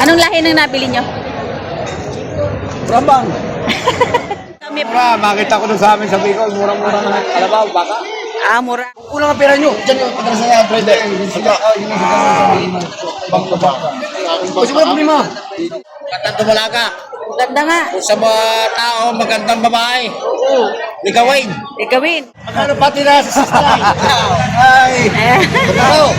Anong lahi nang nabili nyo? Rambang. Kami, Mura, makita ko doon sa amin sa Bicol. Murang-mura na kalabaw, baka. mura. Kulang ang pera nyo. Diyan yung pagkala sa yan, Fred. Bangka-bangka. Kasi wala problema. Katang tumalaga. Ganda nga. Kung sa mga tao, magandang babae. Ligawin. Igawin. Magkano pati na sa sistay? Ay. Magkano?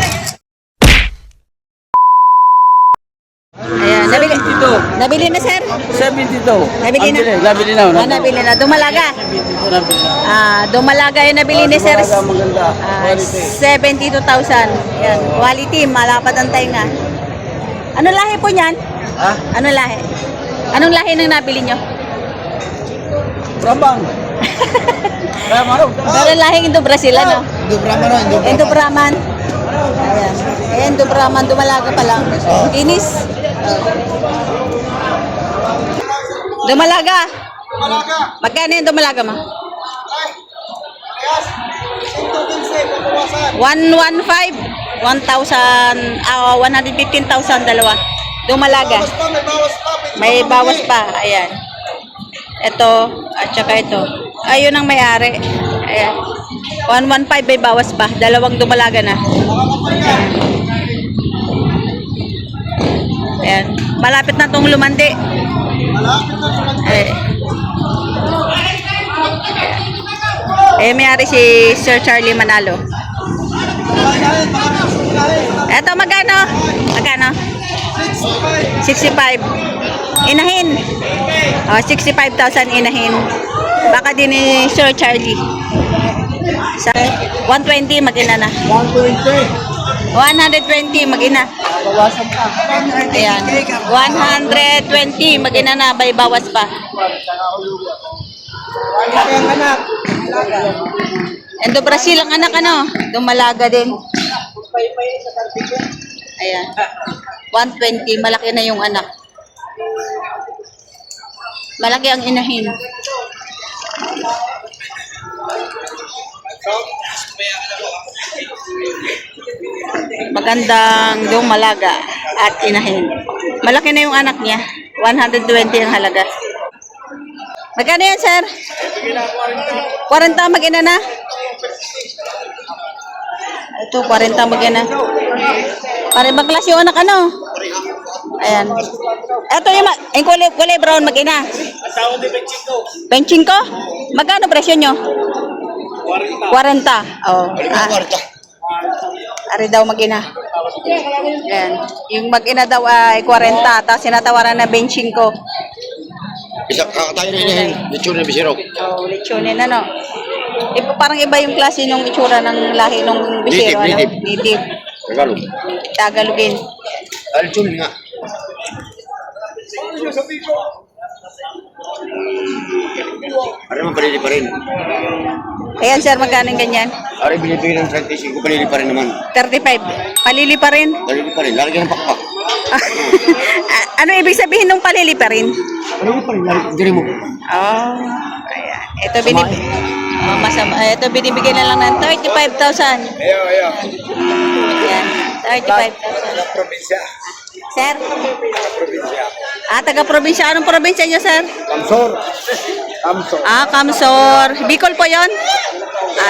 Ayan, nabili. Nabili na, sir? 72. Nabili na. Nabili na. Nabili na. Dumalaga. Nabili na. Dumalaga yung nabili ni sir. Maganda. 72,000. Yan. Quality. Malapad ang tainga. Anong lahi po niyan? Ha? Anong lahi? Anong lahi nang nabili nyo? Rambang. Pero lahing Indo-Brazil, ano? Indo-Brahman. Indo-Brahman. Ayan. Indo-Brahman, dumalaga pa lang. Inis. Dumalaga. Magkano yung dumalaga mo? 115. 115,000 dalawa. Dumalaga. May bawas pa. Ayan. Ito, at saka ito. Ayun ang may-ari. Ayan. 115 may bawas pa. Dalawang dumalaga na. Ayan. Malapit na itong lumandi. May-ari si Sir Charlie Manalo. Eto, magkano? Magkano? 65. Inahin. 65,000 inahin. Baka din ni Sir Charlie. Sa 120 magina na. 120 magina. Bawasan pa. Ayan. 120 magina na, may bawas pa. Ang anak. Indo-Brazil ang anak, ano? Dumalaga din. Ayan. 120, malaki na yung anak. Malaki ang inahin. Magandang dumalaga at inahin. Malaki na yung anak niya. 120 ang halaga. Magkano yan, sir? 40 mag-ina na? Ito, 40 mag-ina. Pare bang klase yung anak, ano? Ayan. Ito yung kulay brown mag-ina. 25? Magkano presyo nyo? 40. Oh. Ari daw mag-ina. Ayan. Yung mag-ina daw ay 40. Tapos sinatawaran na 25. Bisa kakatayo na yun. Lechon na bisiro. Oh, lechonin na, no? Parang iba yung klase ng itsura ng lahi ng bisero, ano? Native. Tagalog. Tagalogin. Lechon nga. Ari man palili pa rin. Ayan, sir, magkano yung ganyan? Ari binibigay ng 35, palili pa rin naman. 35. Palili pa rin? Palili pa rin. Lalagyan ng pakpak. Ano ibig sabihin ng palili pa rin? Palili pa rin. Lalagyan mo. Oh, ayan. Ito binibigyan na lang ng 35,000. Ayaw. Ayan, 35,000. Probinsya. Sir? Probinsya. Taga-probinsya. Anong probinsya nyo, sir? Kamsor. Kamsor. Bicol po yon?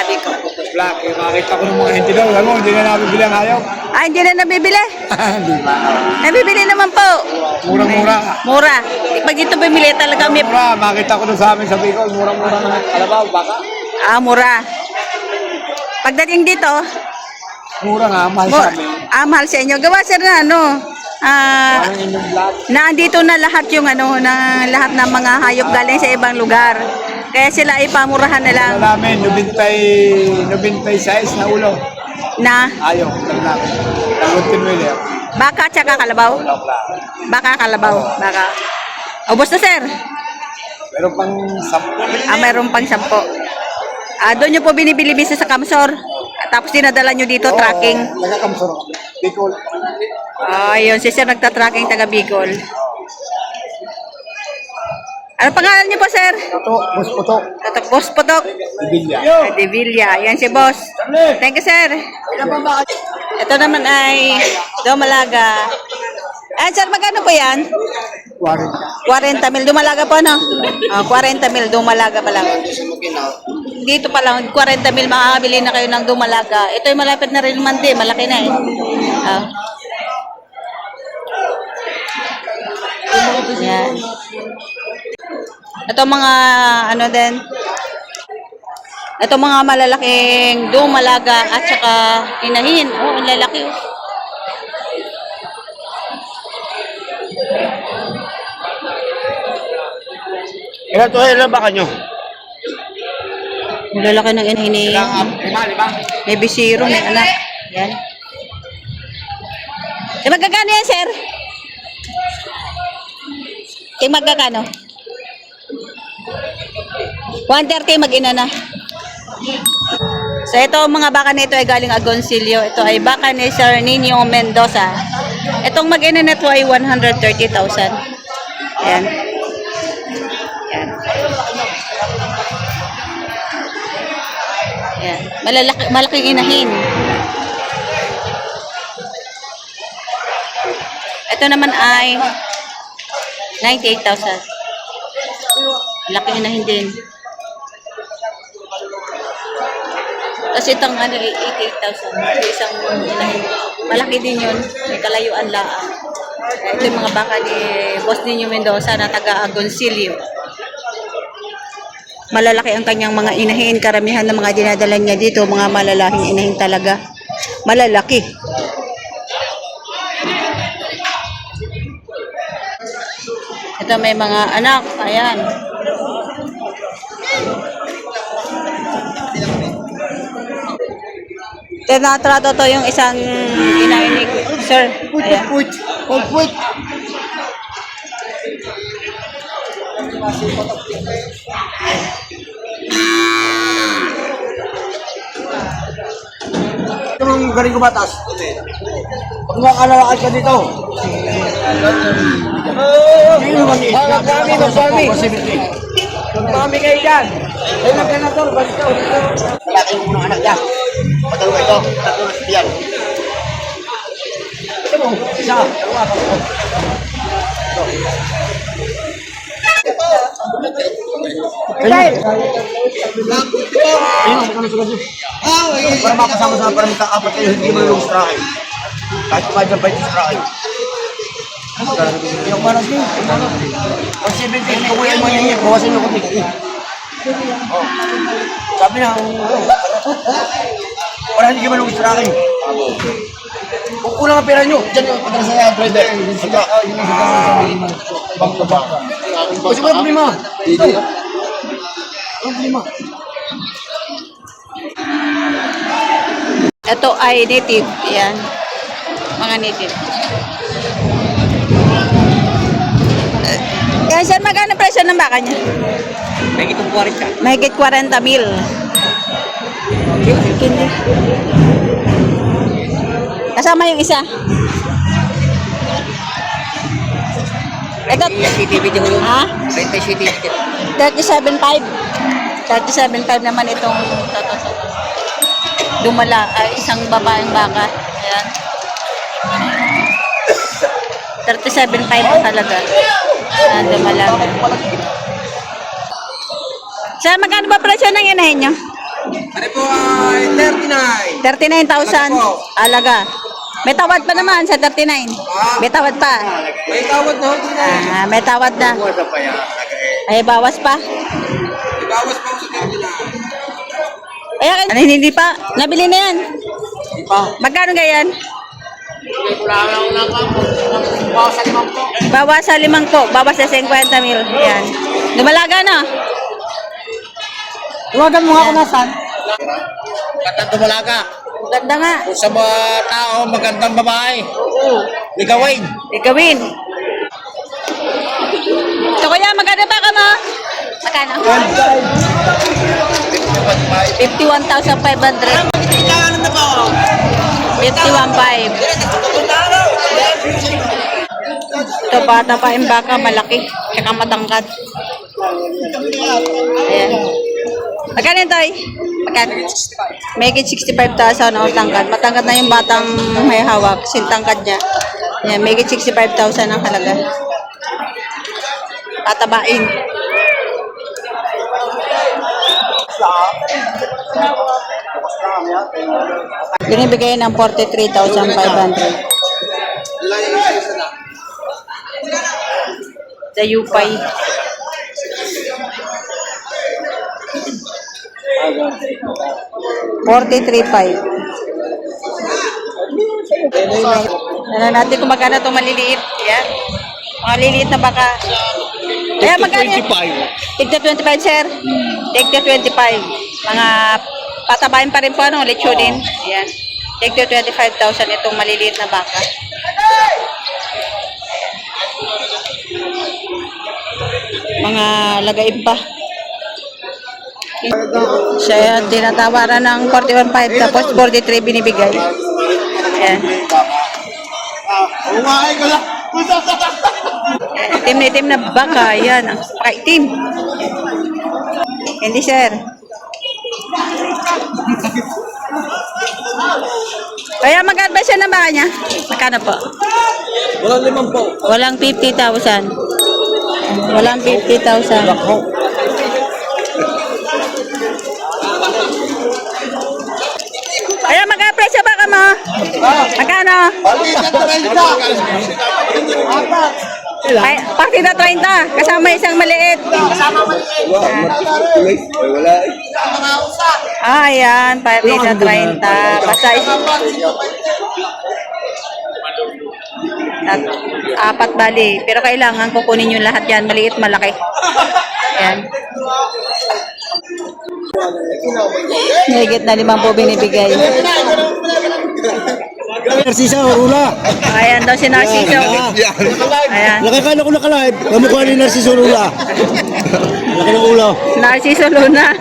Bicol. Black. Makakita ko ng mga hindi daw. Alam mo, hindi na nabibili ang ayaw. Hindi na nabibili? Hindi ba? Nabibili naman po. Murang-mura. Mura. Pag dito bumili talaga may... Mura. Makita ko doon sa amin sa Bicol. Murang-mura na kalabaw. Baka. Mura. Pagdating dito, Mura nga. Mahal sa amin. mahal sa inyo. Gawa sir na Parang inyong vlog. na andito na lahat yung na lahat ng mga hayop galing sa ibang lugar. Kaya sila ay pamurahan na lang Wala namin. 96 na ulo. na Ayaw. Lang. Tanguntin mo yun. baka tsaka kalabaw. Baka kalabaw. Baka. Ubos na sir. Meron pang 10. Mayroon pang 10. Doon nyo po binibili bisa sa Kamsor. Tapos dinadala nyo dito tracking. Nagkakamsor. Bicol. Yun, si sir nagta-tracking taga Bicol. Ano pangalan niyo po, sir? Bus Puto. Boss Potok. Bibilya. De Villa. Yan si boss. Thank you, sir. Ito naman ay Dumalaga. Sir, magkano po yan? 40. 40 mil. Dumalaga po, no? 40 mil. Dumalaga pa lang. Dito pa lang, 40 mil makakabili na kayo ng dumalaga. Ito yung malapit na rin mandi. Malaki na eh. Yan. Ito mga ano din. Ito mga malalaking dumalaga at saka inahin. Oh, ang lalaki. Ilan ba kanyo? Ang lalaki ng inahin ni... Lima. May bisiro, may anak. Yan. Magkakano yan, sir? Magkakano? 130 mag-ina na. So ito mga baka nito ay galing Agoncillo. Ito ay baka ni Sir Nino Mendoza. Itong mag-ina nito ay 130,000. Ayan. Ayan. Ayan. Malaking inahin. Ito naman ay 98,000. Laki inahin din. Tapos itong ano, 88,000. Isang inahin. Malaki din yun. May kalayuan laang. Ito yung mga baka ni Boss Nino Mendoza na taga Agoncillo. Malalaki ang kanyang mga inahin. Karamihan ng mga dinadala niya dito, mga malalaking inahin talaga. Malalaki. Ito may mga anak. Ayan. Tinatrato to yung isang inahin ni Sir. Ayan. Wait. Ito ang galing kumatas. Pag makakalawakad ka dito. Magpami kayo dyan. Ayun ang ganatol. Malaki yung unang anak niya. Patalo ito. Tatlo na siya. Ito mo. Isa. Dalawa. Ayun. Ayun. Magkano sa gabi? Para makasama-sama para magkakapat kayo. Hindi mo yung strahe. Kahit kumain dyan pa yung strahe. Yung maras din. Pag 17, kukuya mo yan. Bawasan mo kung sabi na, para hindi ka malungis sa akin. Kung kulang ang pera nyo, dyan yung padala sa driver. Bangka. Kasi mo yung problema. Ito. Ang problema. Ito ay native. Ayan. Mga native. Kaya sir, magkano presyo ng baka niya? May itong 40. Mahigit 40 mil. Hindi. Kasama yung isa. Ito. CCTV din mo yun. Ha? May CCTV. 37.5. 37.5 naman itong dumala. Isang babaeng baka. Ayan. 37.5 ang halaga. Dumala. Sir, magkano ba presyo ng inahin nyo? Ano po ay 39. 39,000 alaga. May tawad pa naman sa 39. May tawad pa. May tawad na. May tawad na. Wala pa yan. Ay, bawas pa. Ibawas pa sa 39. Ay, hindi pa. Nabili na yan. Di pa. Magkano ganyan? Bawas sa 5 po. Bawas sa 5 po. Bawas sa 50 mil. Yan. Dumalaga na. Iwagan mo nga kung nasan. Gandang dumalaga. Ganda nga. Kung sa mga tao, magandang babae. Ligawin. Igawin. So, kuya, magkano ba ka mo? Magkano? 51,500. 51,500. Ito, bata pa yung baka, malaki. Tsaka matangkad. Ayan. Magkano ito ay? Magkano? May 65,000 o tangkad. Matangkad na yung batang may hawak. Sintangkad niya. Yan, may 65,000 ang halaga. Tatabain. Binibigay ng 43,500. Dayupay. $43,500. Ano natin kung magkano itong maliliit. Yan. Mga liliit na baka. Kaya magkano yan? Tigda 25, sir. Tigda 25. Mga patabain pa rin po, ano, lechonin. Yan. Tigda 25,000 itong maliliit na baka. Mga lagaim pa. Siya tinatawaran ng 41,500 tapos 43 binibigay. Ayan. Itim na itim na baka. Ayan. Ang pakaitim. Hindi, sir. Kaya mag-advise siya ng baka niya. Magkano po? Walang 5 po. Walang 50,000. Walang 50,000. Kaya mag-presyo baka mo? Magkano? Ay, pati na 30. Kasama isang maliit. Wala. Ayan, pati na 30. Basta apat bali. Pero kailangan kukunin yung lahat yan. Maliit, malaki. Ayan. Higit na 5 binibigay. Narcisa, Rula. Ayan daw si Narciso. Ayan. Nakakala ko nakalive. Kamukha ni Narciso Rula. Laki ng ulo. Narciso Luna.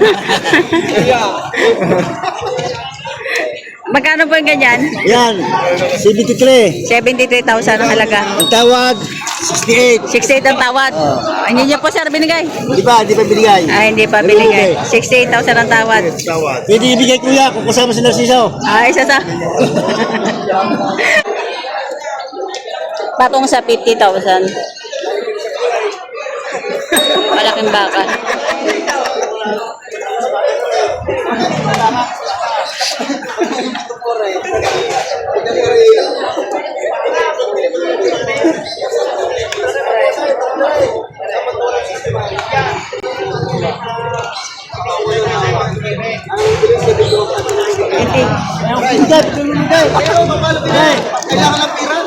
Magkano po yung ganyan? Yan. 73. 73,000 ang halaga. Ang tawad, 68. 68 ang tawad. Hindi niya po sir binigay. Di pa binigay. Ay, hindi pa binigay. 68,000 ang tawad. Pwede ibigay kuya kung kasama si Narciso. Ay, isa sa. Patong sa 50,000. Malaking baka.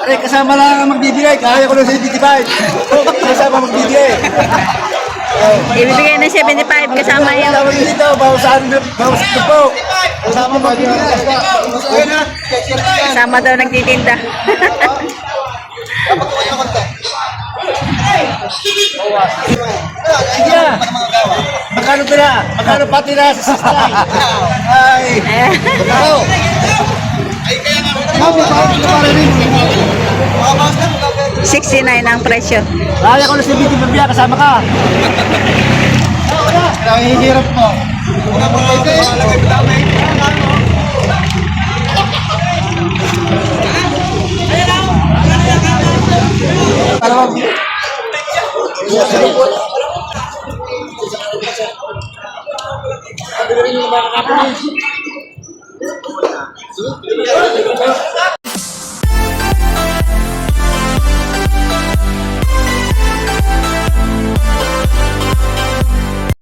Aray, kasama lang ang magbibigay. Kaya ko na 75. Kasama magbibigay. Ibibigay ng 75 kasama yun. Tawag dito, bawasan ito po. Kasama magbibigay. Kasama daw nagtitinda. Sige. Magkano pala? Magkano pati na sa sistay? Ay. Magkano? Ay, kaya nga. 69 ang presyo. Kaya ko na 75 biya, kasama ka. Kailangan hihirap mo.